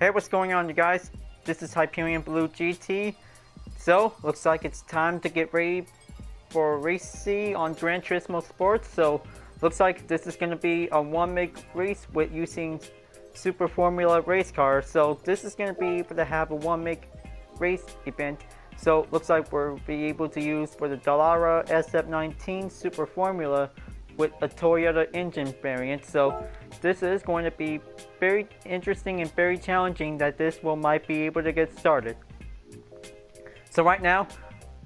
Hey, what's going on, you guys? This is Hyperion-Blue-GT. So, looks like it's time to get ready for race C on Gran Turismo Sports. So, looks like this is going to be a 1-meg race with using Super Formula race cars. So, this is going to be able to have a 1-meg race event. So, looks like we'll be able to use for the Dallara SF19 Super Formula with a Toyota engine variant. So this is going to be very interesting and very challenging that this might be able to get started. So right now,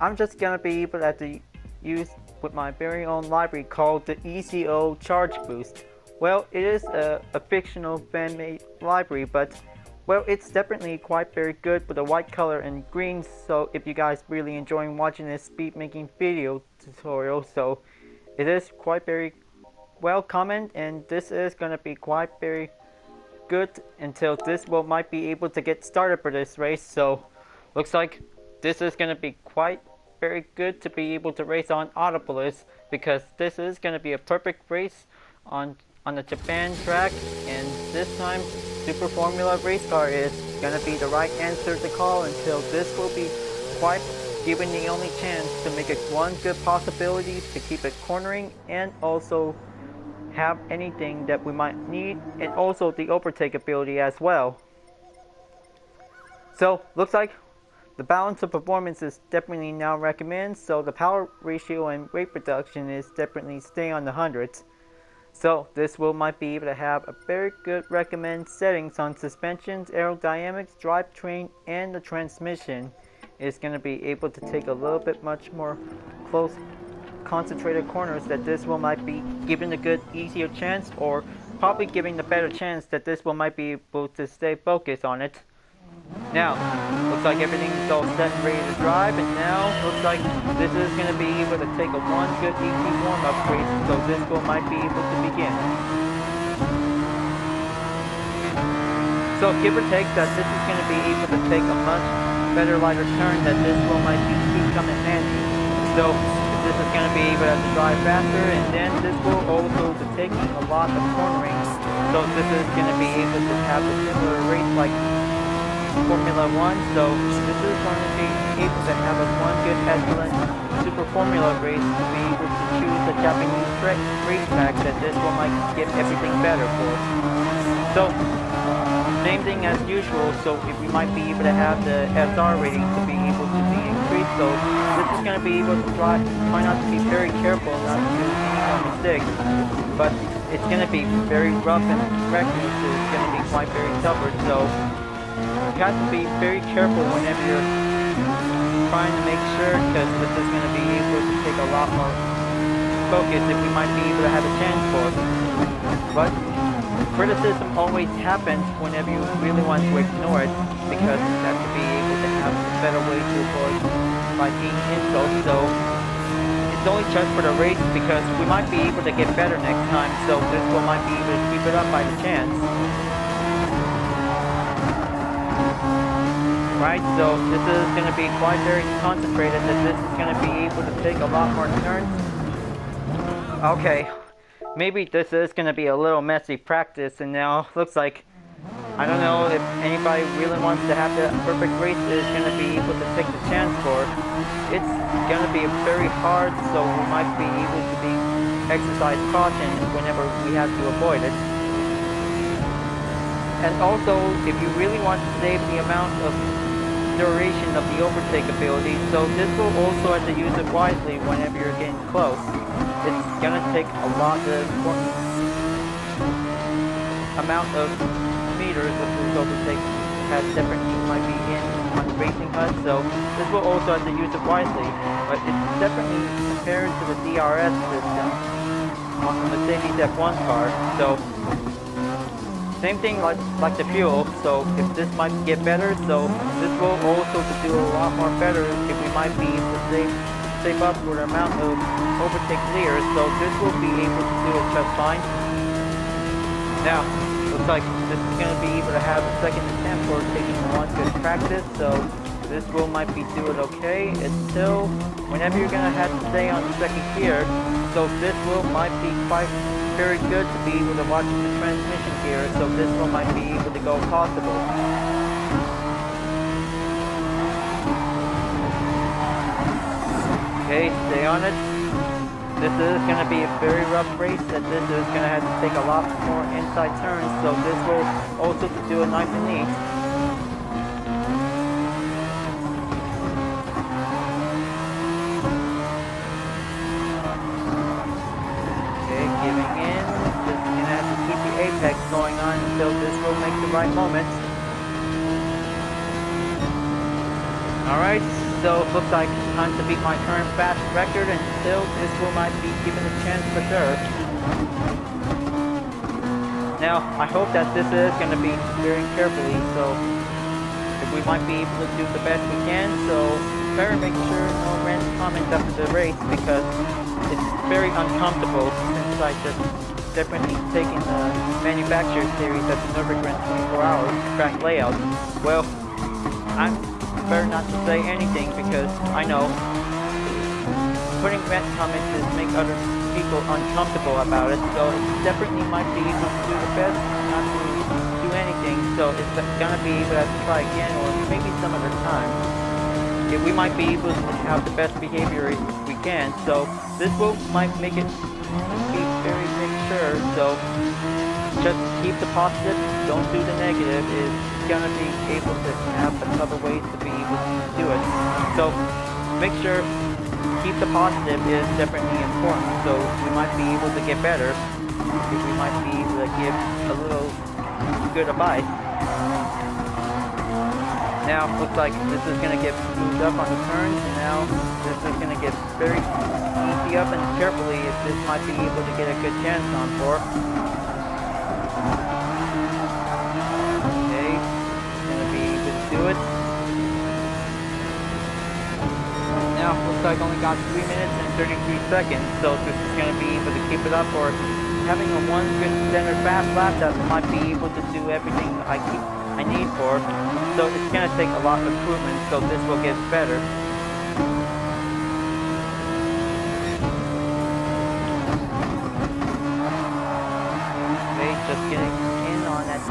I'm just going to be able to use with my very own library called the ECO Charge Boost. Well, it is a fictional fan-made library, but well, it's definitely quite very good with the white color and green. So if you guys really enjoying watching this speed making video tutorial, so it is quite very well common, and this is going to be quite very good until this might be able to get started for this race. So looks like this is going to be quite very good to be able to race on Autopolis, because this is going to be a perfect race on the Japan track, and this time Super Formula race car is going to be the right answer to call, until this will be quite given the only chance to make it one good possibility to keep it cornering and also have anything that we might need, and also the overtake ability as well. So looks like the balance of performance is definitely now recommended, so the power ratio and weight reduction is definitely staying on the hundreds. So this might be able to have a very good recommended settings on suspensions, aerodynamics, drivetrain, and the transmission. Is going to be able to take a little bit much more close concentrated corners, that this might be giving a good easier chance, or probably giving the better chance that this might be able to stay focused on it. Now looks like everything's all set and ready to drive, and now looks like this is going to be able to take a one good easy warm-up race, so this might be able to begin. So give or take that this is going to be able to take a much better lighter turn, that this might keep coming handy. So this is going to be able to drive faster, and then this will also be taking a lot of cornering. So this is going to be able to have a similar race like Formula 1. So this is going to be able to have a one good excellent Super Formula race to be able to choose a Japanese racetrack that this might get everything better for. So same thing as usual, so if we might be able to have the SR rating to be able to be increased, so this is going to be able to try not to be very careful not to do any more mistakes, but it's going to be very rough and reckless, so it's going to be quite very stubborn, so you have to be very careful whenever you're trying to make sure, because this is going to be able to take a lot more focus if we might be able to have a chance for it. But criticism always happens whenever you really want to ignore it, because you have to be able to have a better way to avoid by being insults. So it's only just for the race, because we might be able to get better next time, so this might be able to keep it up by the chance. Right, so this is going to be quite very concentrated, that this is going to be able to take a lot more turns. Okay. Maybe this is going to be a little messy practice, and now looks like, I don't know if anybody really wants to have the perfect race is going to be able to take the chance for it. It's going to be very hard, so we might be able to exercise caution whenever we have to avoid it. And also, if you really want to save the amount of duration of the overtake ability, so this will also have to use it wisely whenever you're getting close. It's going to take a lot of amount of meters of this overtake has differently might be in on the racing HUD, so this will also have to use it wisely, but it's definitely compared to the DRS system on the Mercedes F1 car. So same thing like the fuel, so if this might get better, so this will also do a lot more better if we might be able to save up for the amount of overtake layers, so this will be able to do it just fine. Now, looks like this is going to be able to have a second attempt for taking one good practice, so this might be doing okay until whenever you're going to have to stay on the second gear, so this might be quite very good to be able to watch the transmission gear, so this one might be able to go possible. Okay, stay on it. This is going to be a very rough race, and this is going to have to take a lot more inside turns, so this will also do it nice and neat. Okay, giving in. Just going to have to keep the apex going on until this will make the right moment. Alright, so it looks like it's time to beat my current fast record, and still this will might be given a chance for sure. Now, I hope that this is going to be steering carefully, so we might be able to do the best we can, so better make sure no random comments after the race, because it's very uncomfortable since I just definitely taken the manufacturer series at the Nürburgring 24 hours track layout. Well, I'm better not to say anything because I know putting bad comments is make other people uncomfortable about it, so it definitely might be able to do the best not to do anything, so it's gonna be able to try again or maybe some other time. If we might be able to have the best behavior if we can, so this will might make it be very sure, so just keep the positive, don't do the negative. It's gonna be able to have other ways to be able to do it. So make sure keep the positive is definitely important. So we might be able to get better. We might be able to give a little good advice. Now looks like this is gonna get moved up on the turns. Now this is gonna get very easy up and carefully if this might be able to get a good chance on for. Do it. Now looks like only got 3 minutes and 33 seconds, so this is going to be able to keep it up, or having a one good standard fast lap that might be able to do everything I need for. So it's going to take a lot of improvement, so this will get better. Okay, just getting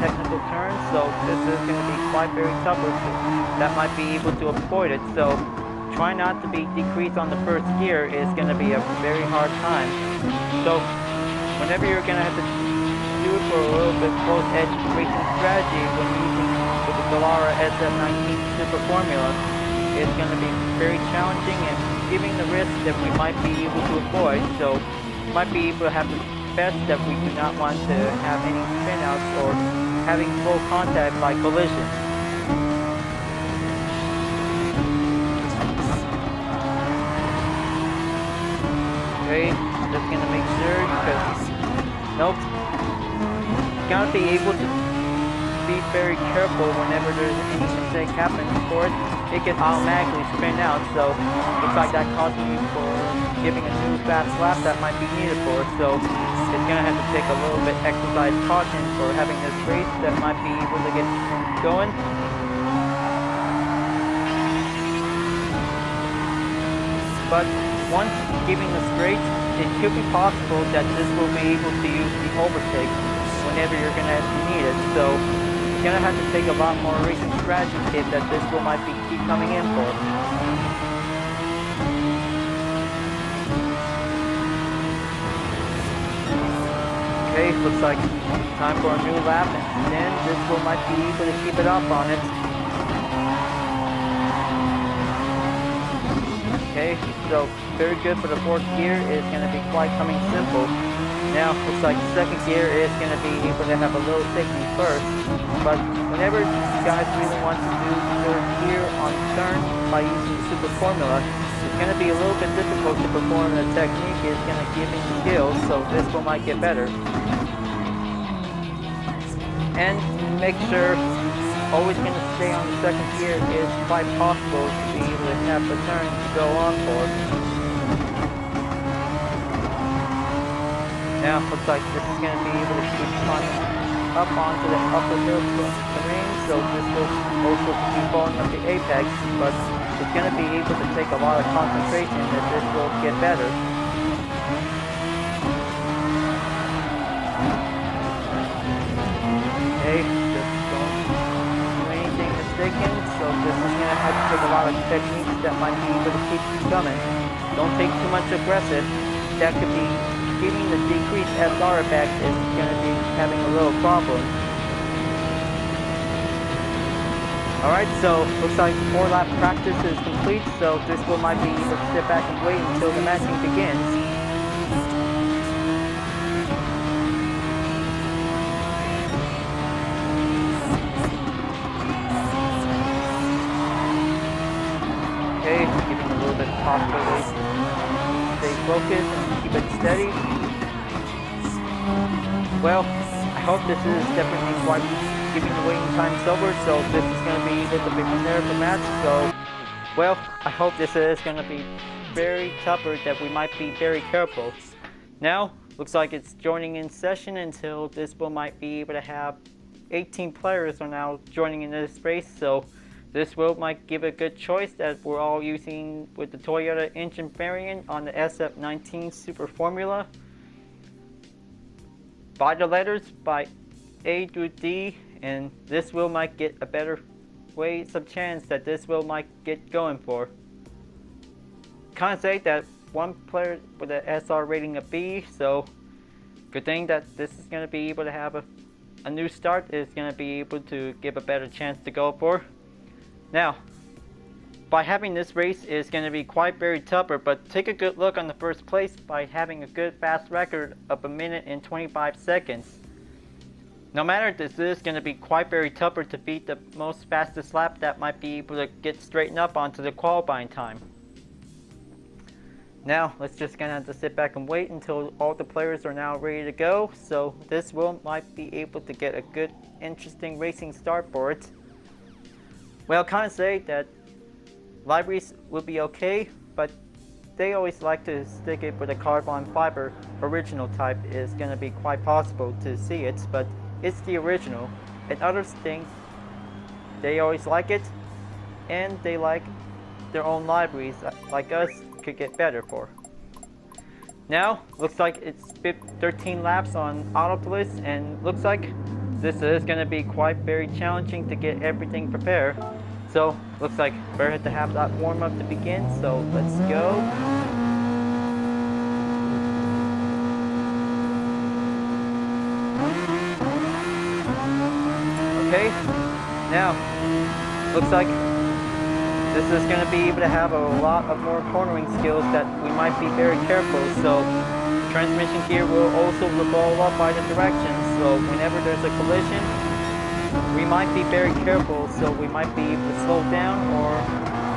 technical turn, so this is going to be quite very tough, that might be able to avoid it, so try not to be decreased on the first gear is going to be a very hard time. So whenever you're going to have to do it for a little bit close edge racing strategy when using with the Dallara SF19 Super Formula, it's going to be very challenging and giving the risk that we might be able to avoid, so might be able to have the best that we do not want to have any spinouts or having full contact by collision. Okay, just gonna make sure because nope. Gotta be able to be very careful whenever there's any mistake happening for it. It can automatically spin out, so looks like that cost me for giving a new fast lap that might be needed for it, so it's gonna have to take a little bit exercise caution for having this race that might be able to get going. But once giving the straight, it could be possible that this will be able to use the overtake whenever you're gonna need it, so it's gonna have to take a lot more racing strategy kit that this will might be keep coming in for. Okay, looks like time for a new lap, and then this will might be able to keep it up on it. Okay, so very good for the fourth gear is going to be quite coming simple. Now looks like the second gear is going to be able to have a little technique first, but whenever you guys really want to do third gear on turn by using the super formula, it's going to be a little bit difficult to perform the technique. It's going to give you skills, so this one might get better. And make sure always going to stay on the second gear is quite possible to be able to have the turn to go on for. Now looks like this is going to be able to keep climbing up onto the upper hill terrain, so this will also be falling up the apex, but it's going to be able to take a lot of concentration that this will get better. Okay, just don't do anything mistaken, so this is going to have to take a lot of techniques that might be able to keep you coming. So don't take too much aggressive. That could be giving the decreased SR effect is going to be having a little problem. Alright, so looks like 4-lap practice is complete, so this will might be able to sit back and wait until the matching begins. Okay, giving a little bit of pause for this. Stay focused and keep it steady. Well, I hope this is definitely quite giving the waiting times over, so this is going to be a little bit prepared for match. So, well, I hope this is going to be very tougher, that we might be very careful. Now, looks like it's joining in session until this will might be able to have 18 players are now joining in this race, so this will might give a good choice that we're all using with the Toyota engine variant on the SF19 Super Formula. By the letters by A through D, and this will might get a better way some chance that this will might get going for. Kind of say that one player with an SR rating of B, so good thing that this is going to be able to have a new start is going to be able to give a better chance to go for. Now, by having this race is going to be quite very tougher, but take a good look on the first place by having a good fast record of 1 minute and 25 seconds. No matter, this is going to be quite very tougher to beat the most fastest lap that might be able to get straightened up onto the qualifying time. Now, let's just gonna have to sit back and wait until all the players are now ready to go. So this will might be able to get a good, interesting racing start for it. Well, kind of say that libraries will be okay, but they always like to stick it with a carbon fiber original type. Is going to be quite possible to see it, but it's the original. And others think they always like it, and they like their own libraries, like us could get better for. Now, looks like it's 13 laps on Autopolis, and looks like this is going to be quite very challenging to get everything prepared. So, looks like we're going to have that warm-up to begin, so let's go. Okay, now, looks like this is going to be able to have a lot of more cornering skills that we might be very careful. So, transmission gear will also revolve up by the direction, so whenever there's a collision, we might be very careful, so we might be able to slow down or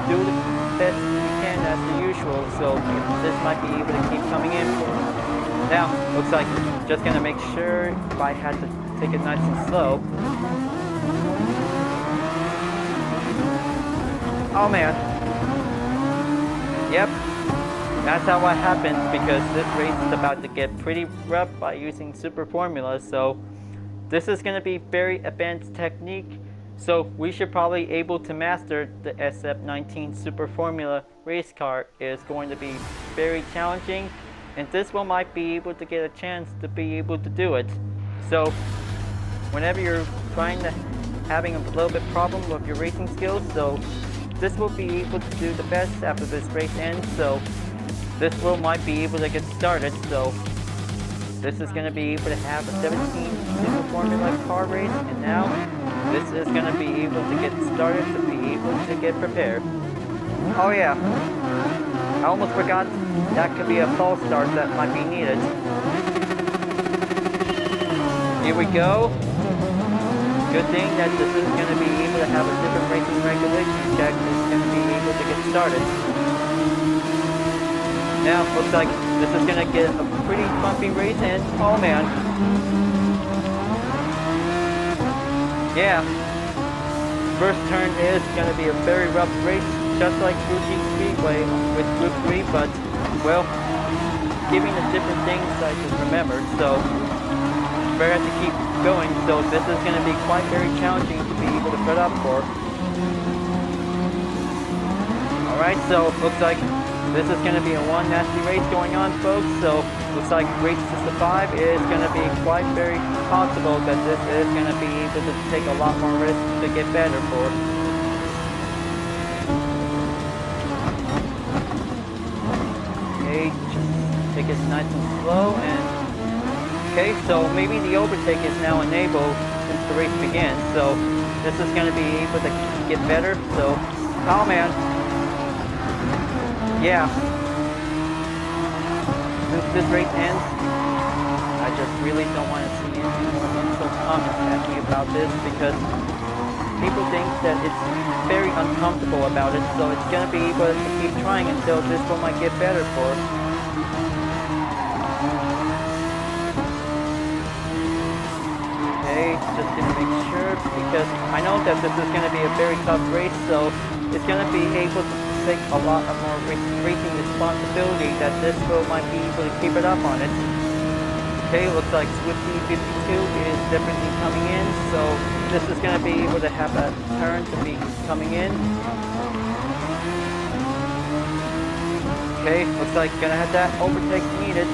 do the best we can as the usual, so this might be able to keep coming in for. Now, looks like just gonna make sure if I had to take it nice and slow. Oh man. Yep, that's how it happens, because this race is about to get pretty rough by using Super Formula, so this is going to be very advanced technique, so we should probably able to master the SF19 Super Formula race car. Is going to be very challenging, and this one might be able to get a chance to be able to do it. So whenever you're trying to having a little bit problem with your racing skills, so this will be able to do the best after this race ends. So this will might be able to get started. So this is going to be able to have a 17 Super Formula car race, and now this is going to be able to get started to be able to get prepared. Oh yeah, I almost forgot that could be a false start that might be needed. Here we go. Good thing that this is going to be able to have a different racing regulation check. It's going to be able to get started. Now, looks like this is going to get a pretty bumpy race, and oh man. Yeah. First turn is going to be a very rough race, just like Fuji Speedway with Group 3, but, well, giving the different things I just remembered, so we're going to keep going, so this is going to be quite very challenging to be able to put up for. Alright, so looks like this is going to be a one nasty race going on, folks, so looks like race to survive is going to be quite very possible that this is going to be able to take a lot more risks to get better for. take it nice and slow. And okay, so maybe the overtake is now enabled since the race began. So this is going to be able to get better. So, oh man, yeah. Since this race ends, I just really don't want to see any more insult comments at me about this because people think that it's very uncomfortable about it, so it's going to be able to keep trying until this one might get better for us. Okay, just going to make sure because I know that this is going to be a very tough race, so it's going to be able to take a lot of more racing responsibility that this will might be able to keep it up on it. Okay, looks like Swifty 52 is definitely coming in, so this is going to be able to have a turn to be coming in. Okay, looks like going to have that overtake needed.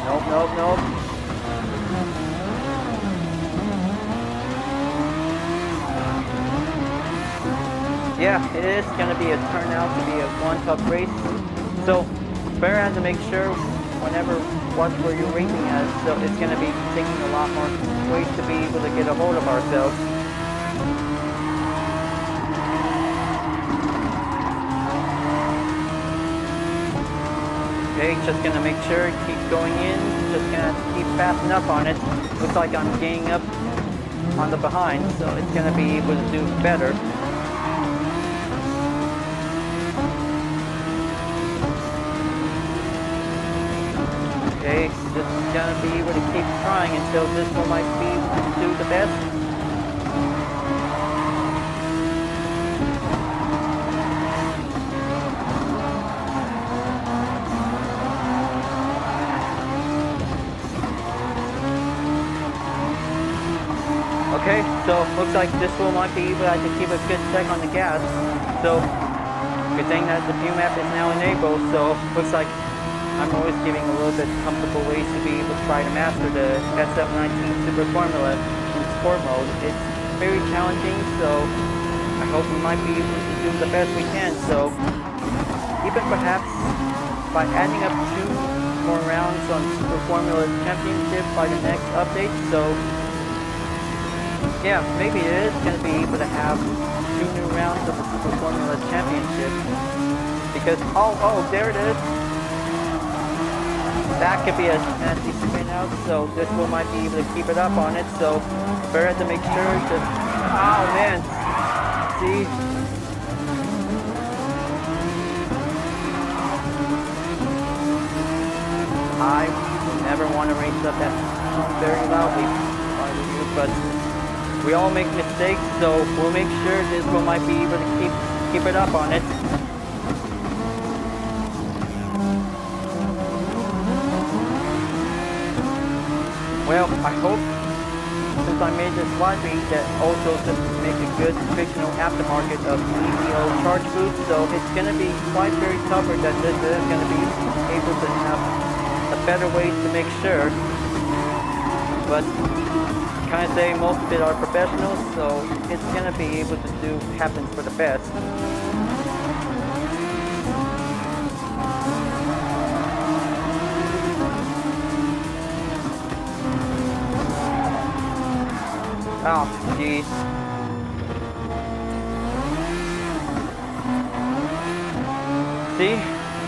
Nope, nope, nope. Yeah, it is going to be a turnout to be a one tough race. So, better have to make sure whenever watch where you're racing at, so it's going to be taking a lot more ways to be able to get a hold of ourselves. Okay, just going to make sure, keep going in, just going to keep fast enough on it. Looks like I'm gaining up on the behind, so it's going to be able to do better. Okay, just gonna be able to keep trying until this one might be able to do the best. Okay, so looks like this one might be able to keep a good check on the gas. So, good thing that the view map is now enabled, so looks like I'm always giving a little bit comfortable ways to be able to try to master the SF19 Super Formula in sport mode. It's very challenging, so I hope we might be able to do the best we can. So even perhaps by adding up 2 more rounds on Super Formula Championship by the next update. So yeah, maybe it is going to be able to have 2 new rounds of the Super Formula Championship. Because, oh, there it is. That could be a nasty spin out, so this one might be able to keep it up on it, so better have to make sure to, oh man, see? I never want to race up that very loudly, but we all make mistakes, so we'll make sure this one might be able to keep it up on it. Well, I hope, since I made this library, that also to make a good fictional aftermarket of EVO charge boots, so it's going to be quite very tougher that this is going to be able to have a better way to make sure. But, kind of say most of it are professionals, so it's going to be able to do happens for the best. Oh, jeez. See?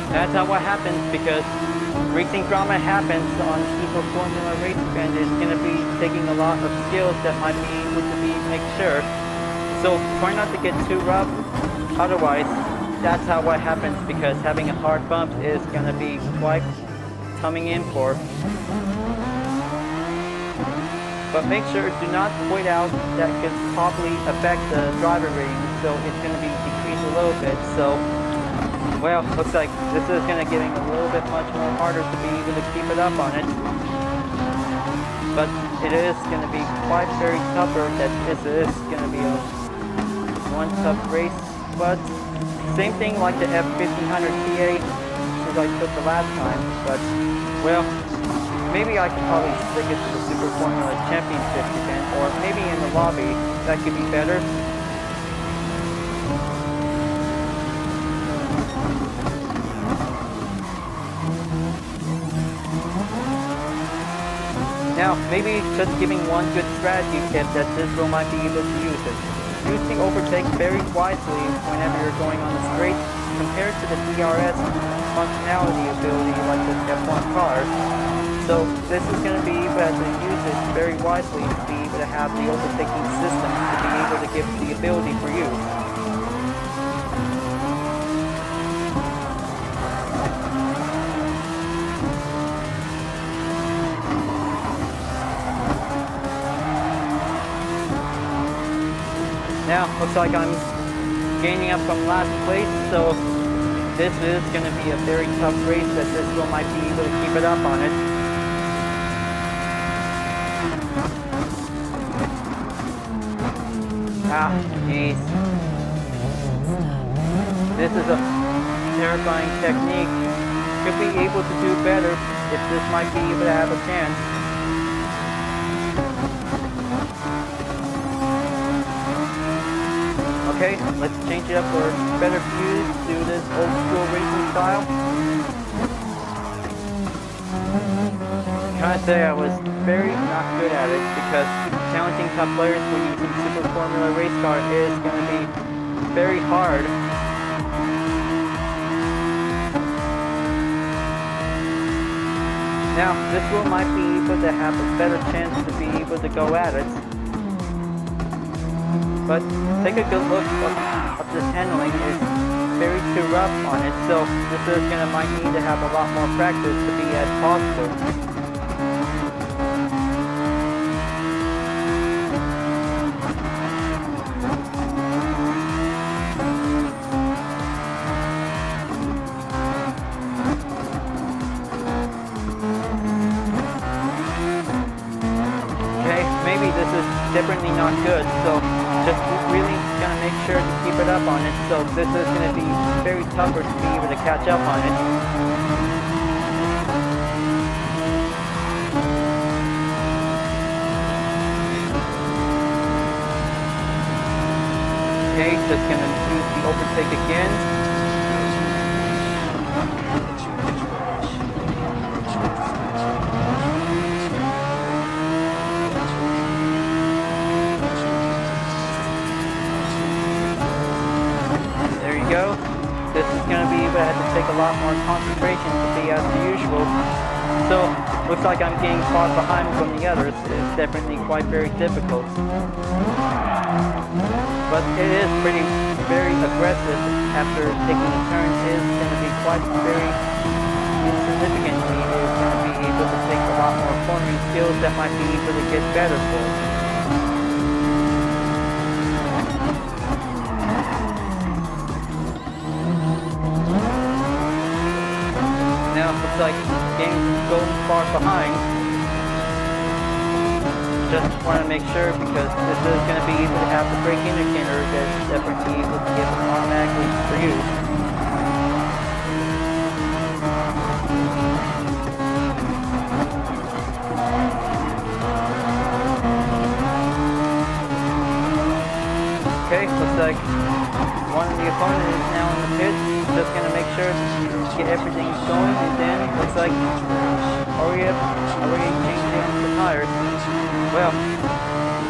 That's not what happens because racing drama happens on Super Formula race and it's going to be taking a lot of skills that might be able to be make sure. So try not to get too rough. Otherwise, that's how what happens because having a hard bump is going to be quite coming in for. But make sure do not quit out, that could probably affect the driver rating, so it's going to be decreased a little bit. So, well, looks like this is going to getting a little bit much more harder to be able to keep it up on it. But it is going to be quite very tougher that this is going to be a one tough race. But same thing like the F1500 TA as I took the last time. But, well, maybe I could probably stick it to the Super Formula Championship again, or maybe in the lobby, that could be better. Now, maybe just giving one good strategy tip that this wheel might be able to use it. Use the overtake very wisely whenever you're going on the straight compared to the DRS functionality ability like the F1 car. So this is going to be able to use it very wisely to be able to have the overtaking system to be able to give the ability for you. Now, looks like I'm gaining up from last place, so this is going to be a very tough race that this wheel might be able to keep it up on it. Ah, jeez. This is a terrifying technique. Should be able to do better if this might be able to have a chance. Okay, let's change it up for better views, do this old school racing style. I'm trying to say I was very not good at it because challenging top players when using Super Formula race car is going to be very hard. Now, this wheel might be able to have a better chance to be able to go at it. But take a good look of this handling. It's very too rough on it, so this is might need to have a lot more practice to be as possible. Okay, maybe this is definitely not good, so just really gonna make sure to keep it up on it, so this is gonna be very tougher to be able to catch up on it. Okay, just gonna use the overtake again. Go. This is going to be able to have to take a lot more concentration to be as usual. So, looks like I'm getting far behind from the others. It's definitely quite very difficult. But it is very aggressive after taking the turn. It is going to be quite very insignificantly. It is going to be able to take a lot more cornering skills that might be able to get better for it. Looks like game's going far behind. Just want to make sure because this is going to be able to have the brake indicator that's definitely able to give it automatically for you. Okay, looks like one of the opponents is now in the pit. Just going to make sure to get everything going, and then looks like already changed in the tires. Well,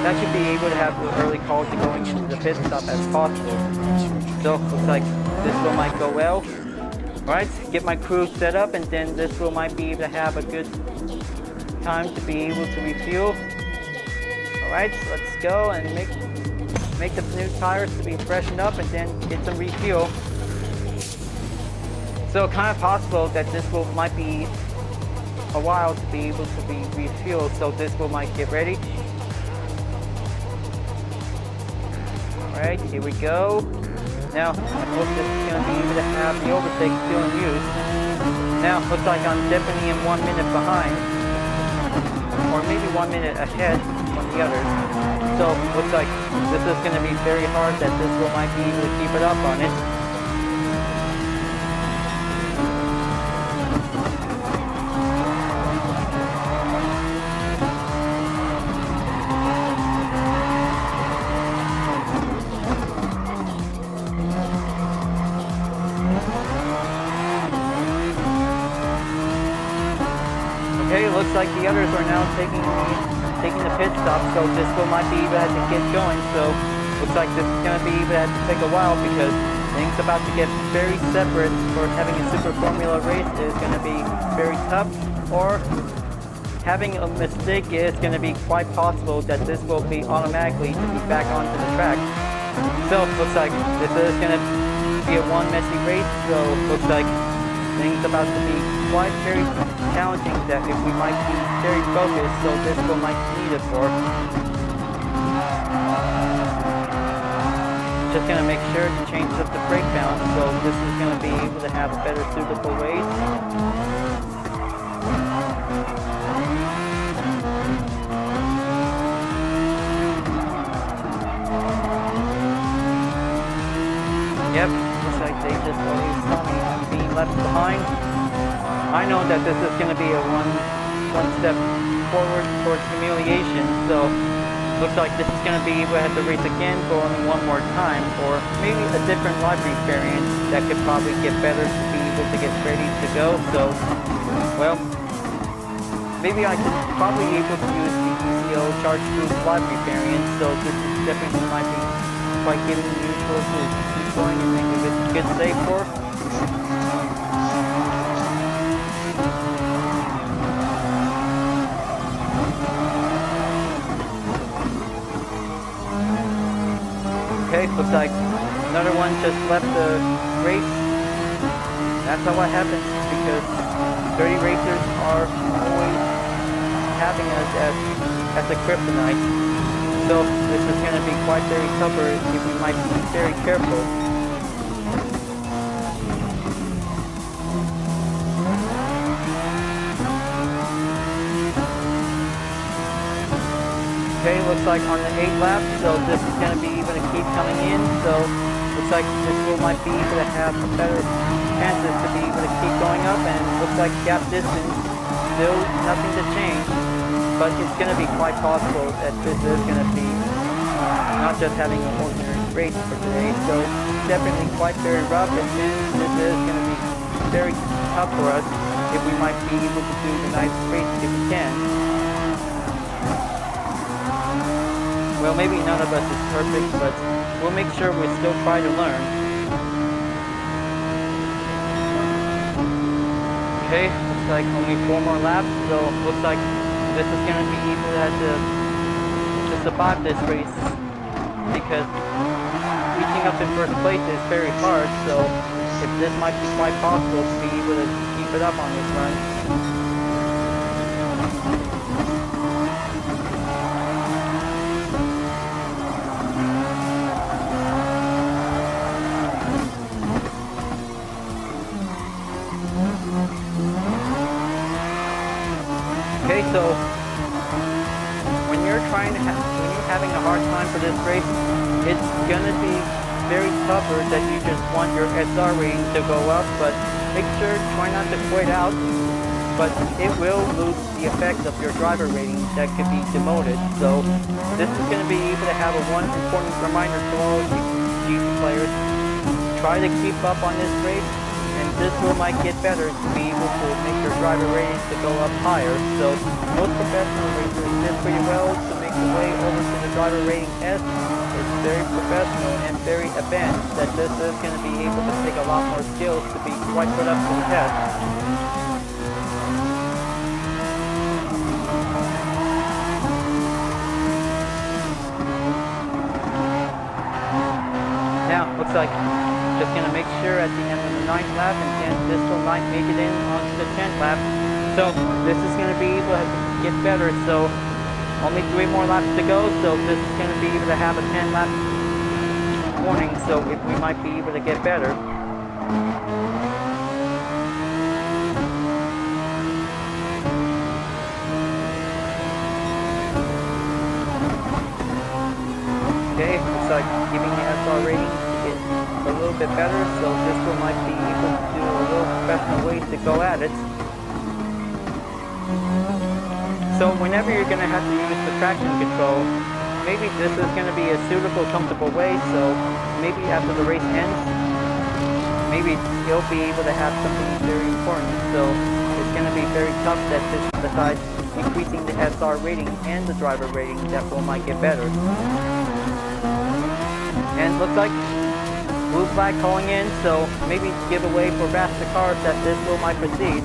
that should be able to have the early call to going into the pit stop as possible. So looks like this wheel might go well. Alright, get my crew set up, and then this wheel might be able to have a good time to be able to refuel. Alright, so let's go and make the new tires to be freshened up and then get some refuel. So kind of possible that this wheel might be a while to be able to be refueled, so this wheel might get ready. Alright, here we go. Now, I hope this is going to be able to have the overtake still in use. Now, looks like I'm definitely in 1 minute behind, or maybe 1 minute ahead from the others. So, looks like this is going to be very hard that this wheel might be able to keep it up on it. Okay, looks like the others are now taking the pit stop, so this one might be even to get going. So looks like this is going to be even to take a while because things about to get very separate. For having a Super Formula race is going to be very tough, or having a mistake is going to be quite possible that this will be automatically to be back onto the track. So looks like this is going to be a one messy race, so looks like things about to be quite very challenging that if we might be very focused, so this will might need it for. Just gonna make sure to change up the brake balance, so this is gonna be able to have a better suitable race. Yep, looks like they just always saw me being left behind. I know that this is going to be a one step forward towards humiliation, so looks like this is going to be we have to race again for only one more time, or maybe a different livery variant that could probably get better to be able to get ready to go. So, well, maybe I can probably able to use the ECO charge boost livery variant, so this is definitely might be quite giving you towards to keep going and make a good save for. Okay, looks like another one just left the race. That's how it happens, because dirty racers are always having us as a kryptonite. So this is going to be quite very tougher if we might be very careful. Okay, looks like on the 8th lap, so this is going to be able to keep coming in, so looks like this will might be able to have better chances to be able to keep going up, and looks like gap distance, still nothing to change, but it's going to be quite possible that this is going to be not just having an ordinary race for today, so it's definitely quite very rough, and this is going to be very tough for us if we might be able to do the nice race if we can. Well, maybe none of us is perfect, but we'll make sure we still try to learn. Okay, looks like only 4 more laps, so looks like this is going to be able to survive this race, because reaching up in first place is very hard, so if this might be quite possible to be able to keep it up on this run. Okay, so when you're having a hard time for this race, it's gonna be very tougher that you just want your SR rating to go up, but make sure try not to quit out, but it will lose the effect of your driver rating that could be demoted. So this is gonna be able to have a one important reminder to all of you GT players. Try to keep up on this race, and this will might get better to be able to make your driver rating to go up higher. So most professional racers did pretty well to make the way over to the driver rating S. It's very professional and very advanced that this is going to be able to take a lot more skills to be quite put up to the test. Now, looks like just going to make sure at the end of the 9th lap, and then this will might make it in onto the 10th lap. So this is going to be able to get better. So only 3 more laps to go. So this is going to be able to have a 10 lap warning. So if we might be able to get better. Okay, looks like giving the SR rating a little bit better, so this one might be able to do a little professional ways to go at it. So whenever you're going to have to use the traction control, maybe this is going to be a suitable, comfortable way, so maybe after the race ends, maybe you'll be able to have something very important. So it's going to be very tough that this, besides increasing the SR rating and the driver rating, that will might get better. And looks like blue flag calling in, so maybe give away for faster cars that this will might proceed.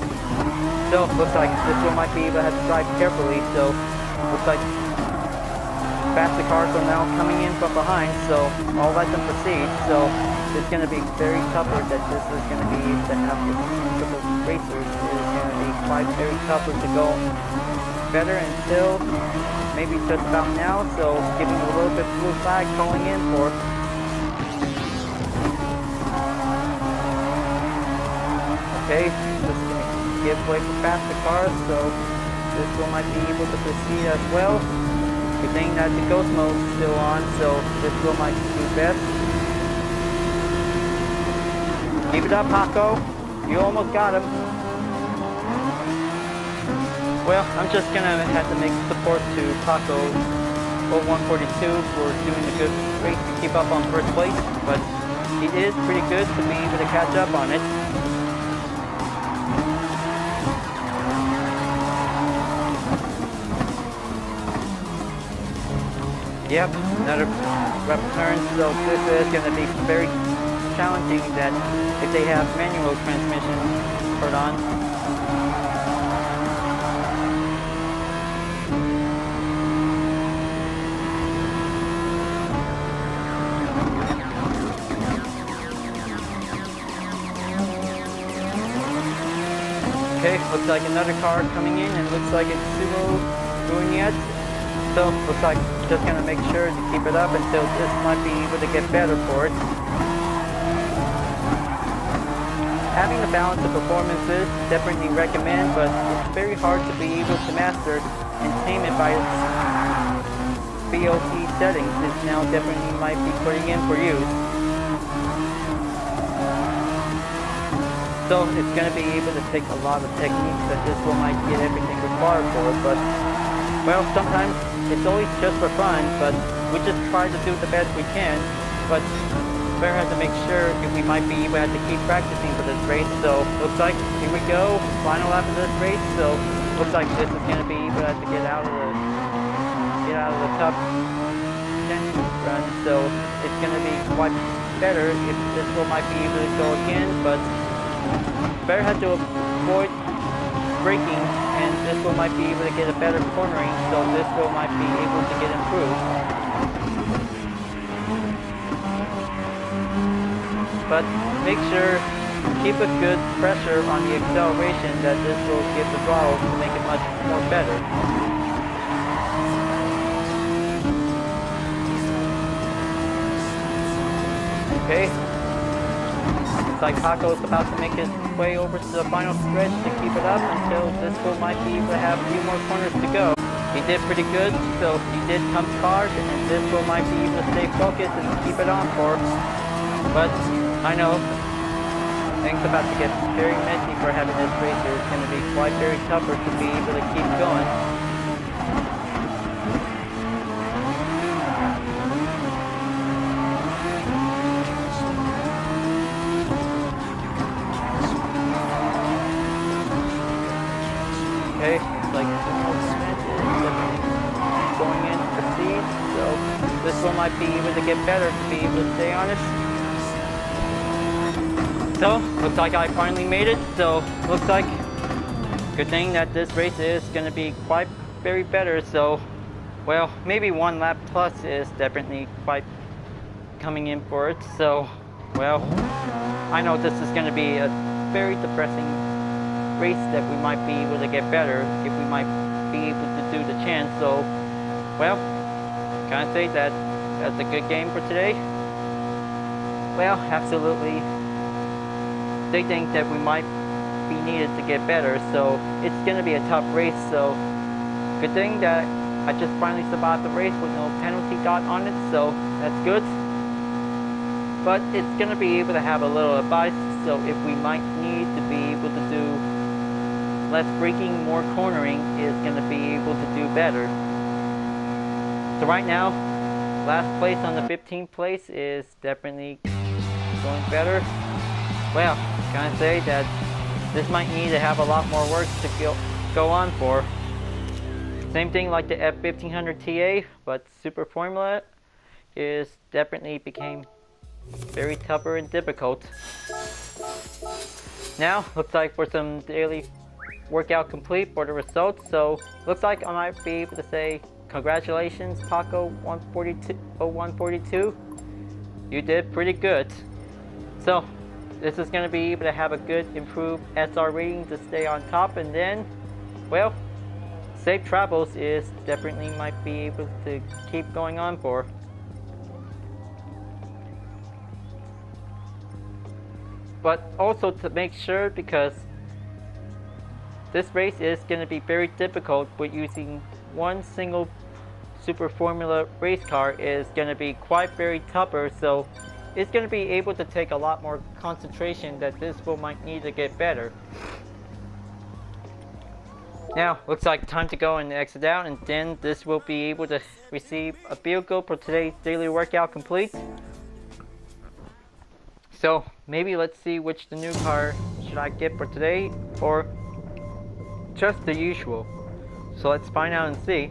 So looks like this will might be able to have to drive carefully, so looks like faster cars are now coming in from behind, so I'll let them proceed. So it's going to be very tougher that this is going to be to have the triple racers. It is going to be quite very tougher to go better until maybe just about now. So giving a little bit blue flag calling in for. Okay, this is going to give way for faster cars, so this one might be able to proceed as well. Good thing that the ghost mode is still on, so this one might do best. Keep it up, Paco. You almost got him. Well, I'm just gonna have to make support to Paco 0142 for doing a good race to keep up on first place, but he is pretty good to be able to catch up on it. Yep, another rep turn, so this is going to be very challenging that if they have manual transmission put on. Okay, looks like another car coming in, and looks like it's Sumo Bunyet. So looks like just gonna make sure to keep it up until this might be able to get better for it. Having a balance of performances, definitely recommend, but it's very hard to be able to master and tame it by its BOP settings. This now definitely might be putting in for use. So it's gonna be able to take a lot of techniques that this will might get everything required for it, but well, sometimes it's always just for fun, but we just try to do the best we can. But we have to make sure if we might be able to keep practicing for this race. So looks like here we go, final lap of this race. So looks like this is going to be able to get out of the top 10 run. So it's going to be quite better if this one might be able to go again, but better have to avoid braking, and this one might be able to get a better cornering, so this one might be able to get improved. But make sure, keep a good pressure on the acceleration that this will give the throttle to make it much more better. Okay. Looks like Paco is about to make his way over to the final stretch to keep it up until this one might be able to have a few more corners to go. He did pretty good, so he did come hard, and this one might be able to stay focused and keep it on for. But I know things about to get very messy for having this racer. It's going to be quite very tougher to be able to keep going. Okay, looks like Smith is definitely going in to proceed, so this one might be able to get better to be able to stay on it. So, looks like I finally made it, so looks like good thing that this race is going to be quite very better, so well, maybe 1 lap plus is definitely quite coming in for it, so well, I know this is going to be a very depressing race that we might be able to get better if we might be able to do the chance. So well, can I say that that's a good game for today? Well, absolutely. They think that we might be needed to get better, so it's gonna be a tough race. So good thing that I just finally survived the race with no penalty dot on it, so that's good. But it's gonna be able to have a little advice, so if we might need to be able to do less braking, more cornering, is going to be able to do better. So right now, last place on the 15th place is definitely going better. Well, can I say that this might need to have a lot more work to go on for. Same thing like the F1500 TA, but Super Formula is definitely became very tougher and difficult. Now, looks like for some daily workout complete for the results, so looks like I might be able to say congratulations Paco 142. You did pretty good. So this is going to be able to have a good improved SR rating to stay on top, and then, well, safe travels is definitely might be able to keep going on for. But also to make sure, because this race is going to be very difficult with using one single Super Formula race car, is going to be quite very tougher, so it's going to be able to take a lot more concentration that this will might need to get better. Now, looks like time to go and exit out, and then this will be able to receive a vehicle for today's daily workout complete. So, maybe let's see which the new car should I get for today, or just the usual. So let's find out and see.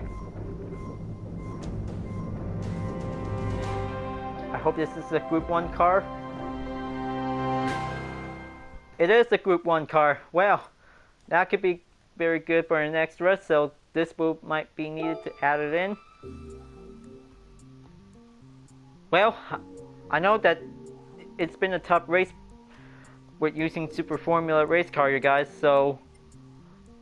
I hope this is a Group 1 car. It is a Group 1 car. Well, that could be very good for an extra, so this will might be needed to add it in. Well, I know that it's been a tough race with using Super Formula race car, you guys, so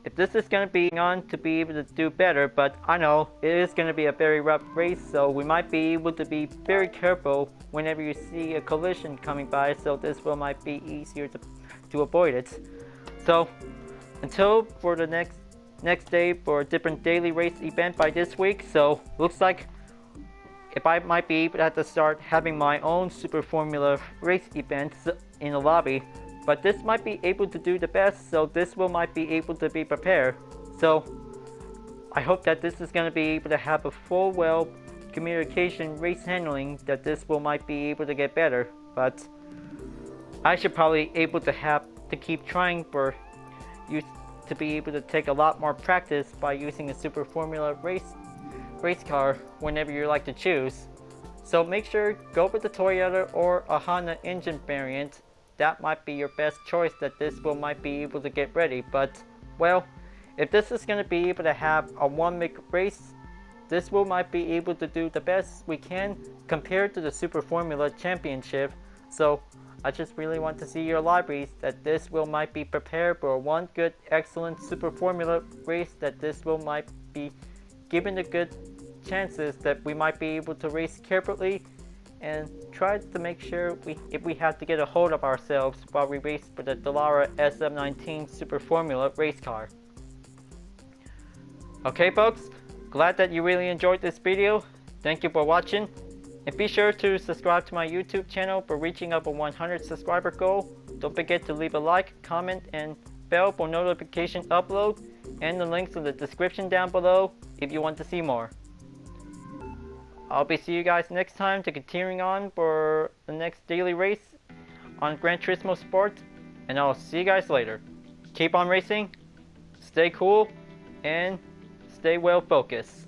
if this is going to be on to be able to do better, but I know it is going to be a very rough race, so we might be able to be very careful whenever you see a collision coming by, so this will might be easier to avoid it. So until for the next day for a different daily race event by this week, so looks like if I might be able to have to start having my own Super Formula race events in the lobby. But this might be able to do the best, so this will might be able to be prepared. So I hope that this is going to be able to have a full well communication race handling, that this will might be able to get better. But I should probably able to have to keep trying for you to be able to take a lot more practice by using a Super Formula race car whenever you like to choose. So make sure go with the Toyota or a Honda engine variant. That might be your best choice, that this will might be able to get ready. But well, if this is going to be able to have a one make race, this will might be able to do the best we can compared to the Super Formula Championship. So I just really want to see your libraries that this will might be prepared for one good excellent Super Formula race, that this will might be given the good chances that we might be able to race carefully and try to make sure if we have to get a hold of ourselves while we race for the Dallara SF19 Super Formula race car. Okay folks, glad that you really enjoyed this video. Thank you for watching, and be sure to subscribe to my YouTube channel for reaching up a 100 subscriber goal. Don't forget to leave a like, comment, and bell for notification upload, and the links in the description down below if you want to see more. I'll be seeing you guys next time to continuing on for the next daily race on Gran Turismo Sport, and I'll see you guys later. Keep on racing, stay cool, and stay well focused.